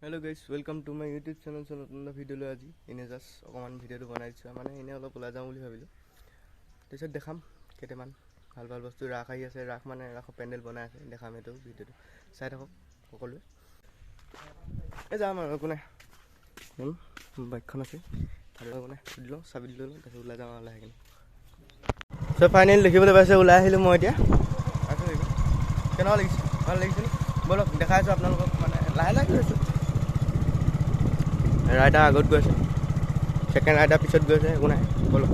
Hello guys, welcome to my YouTube channel. So নতুন video লৈ আজি এনে জাস্ট অকমান ভিডিওটো বনাইছো মানে এনে অলপ ওলাই যাওঁ বুলি ভাবিলো তাৰপিছত দেখাম কেটেমান ভাল ভাল বস্তু ৰাখ আহি আছে ৰাখ মানে ৰাখ পেন্ডেল বনাই আছে দেখাম এটো ভিডিওটো চাই থাকক সকলোৱে এ যাম আৰু কোনে বাইকখন আছে আৰু কোনে দিলো চাবি দিলো তাৰপিছত ওলাই যাওঁ ওলাই আহিম সো ফাইনালি দেখিবলৈ পাইছে ওলাই আহিলো মই এতিয়া আছে কেনেকুৱা লাগিছে ভাল লাগিছে বলক দেখাইছো আপোনালোকক মানে লাহে লাহে গৈছো ৰাইডাৰ আগত গৈছে সেকেন্ড ৰাইডাৰ পিছত গৈছে একো নাই বলক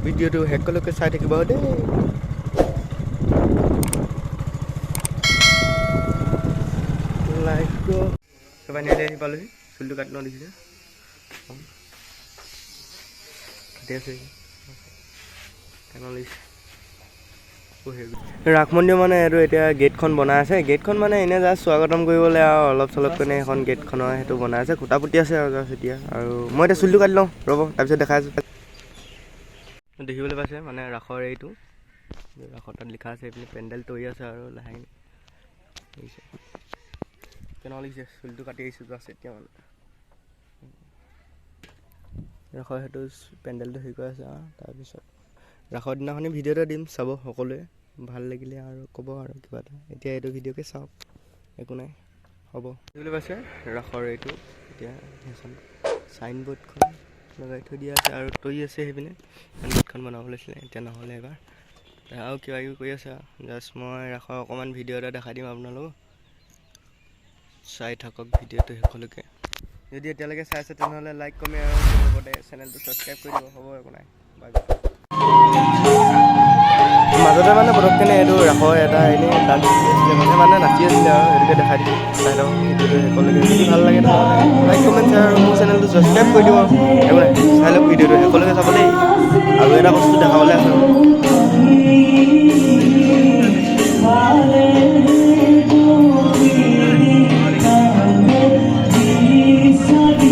ভিডিওটো হেকলৈকে চাই থাকিব দেই লাইক গো সবাই নেলে আহি পালোহি চুলটো কাটি লওঁ দেখিছে কাটি আছে ৰাখ মন্দিৰ মানে এইটো এতিয়া গেটখন বনাই আছে গেটখন মানে এনে জাষ্ট স্বাগতম কৰিবলৈ আৰু অলপ চলপ কেনে এখন গেটখনৰ সেইটো বনাই আছে খুঁটা পুতি আছে আৰু জাষ্ট এতিয়া আৰু মই এতিয়া চুলিটো কাটি লওঁ ৰ'ব তাৰপিছত দেখাই আছোঁ দেখিবলৈ পাইছে মানে ৰাখৰ এইটো ৰাখৰ তাত লিখা আছে এইপিনে পেণ্ডেল তৰি আছে আৰু লাহে দেখিছে কেনেকুৱা লাগিছে চুলিটো কাটি আহিছোঁ জাষ্ট এতিয়া মানে ৰাখৰ সেইটো পেণ্ডেলটো হেৰি কৰি আছে আৰু তাৰপিছত ৰাখৰ দিনাখনি ভিডিঅ' এটা দিম চাব সকলোৱে ভাল লাগিলে আৰু ক'ব আৰু কিবা এটা এতিয়া এইটো ভিডিঅ'কে চাওক একো নাই হ'ব দেখিবলৈ পাইছে ৰাখৰ এইটো এতিয়া সেইখন চাইনবোৰ্ডখন লগাই থৈ দিয়া আছে আৰু তৰি আছে সেইপিনে গেটখন বনাব লৈছিলে এতিয়া নহ'লে এবাৰ আৰু কিবা কিবি কৰি আছে জাষ্ট মই ৰাখৰ অকণমান ভিডিঅ' এটা দেখাই দিম আপোনালোকক চাই থাকক ভিডিঅ'টো শেষলৈকে যদি এতিয়ালৈকে চাই আছে তেনেহ'লে লাইক কমেণ্ট আৰু লগতে চেনেলটো ছাবস্ক্ৰাইব কৰি দিব হ'ব একো নাই বাই বাই মাজতে মানে পটককেনে এইটো ৰাখৰ এটা এনেই ডান্স আছিলে মানে নাচি আছিলে আৰু সেইটোকে দেখাই দিম চাই লওক ভিডিঅ'টো শেষলৈকে যদি ভাল লাগে লাইক কমেণ্ট শ্বেয়াৰ আৰু মোৰ চেনেলটো ছাবস্ক্ৰাইব কৰি দিব একো নাই চাই লওক ভিডিঅ'টো শেষলৈকে চাব দেই আৰু এটা বস্তু দেখাবলৈ আছে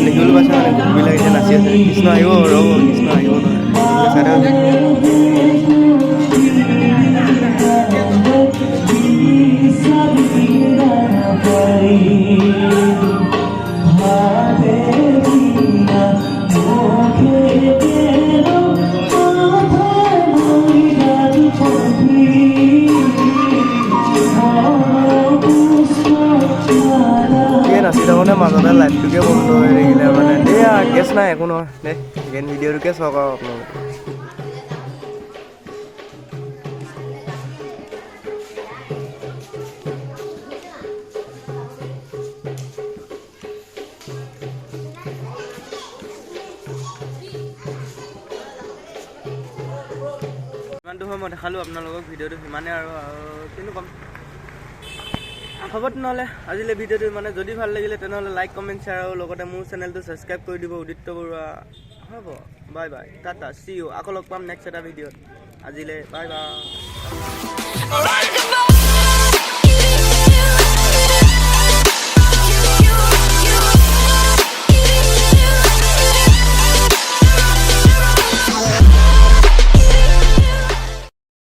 দেখিবলৈ পাইছে মানে গোপীবিলাক এতিয়া নাচি আছে কৃষ্ণ আহিব ৰ'ব কৃষ্ণ আহিব নহয় চাই থাকক নাচি থাকোঁতে মাজতে লাইটটোকে বন্ধ হৈ থাকিলে মানে দেই কেছ নাই একো নহয় দেই গেম ভিডিঅ'টোকে চাওক আৰু আপোনালোকে ইমানটো সময় মই দেখালোঁ আপোনালোকক ভিডিঅ'টো সিমানে আৰু কিনো ক'ম হ'ব তেনেহ'লে আজিলৈ ভিডিঅ'টো মানে যদি ভাল লাগিলে তেনেহ'লে লাইক কমেণ্ট শ্বেয়াৰ আৰু লগতে মোৰ চেনেলটো ছাবস্ক্ৰাইব কৰি দিব উদিত্য বৰুৱা হ'ব bye bye ta-ta see you আকৌ লগ পাম নেক্সট এটা ভিডিঅ'ত আজিলৈ বাই বাই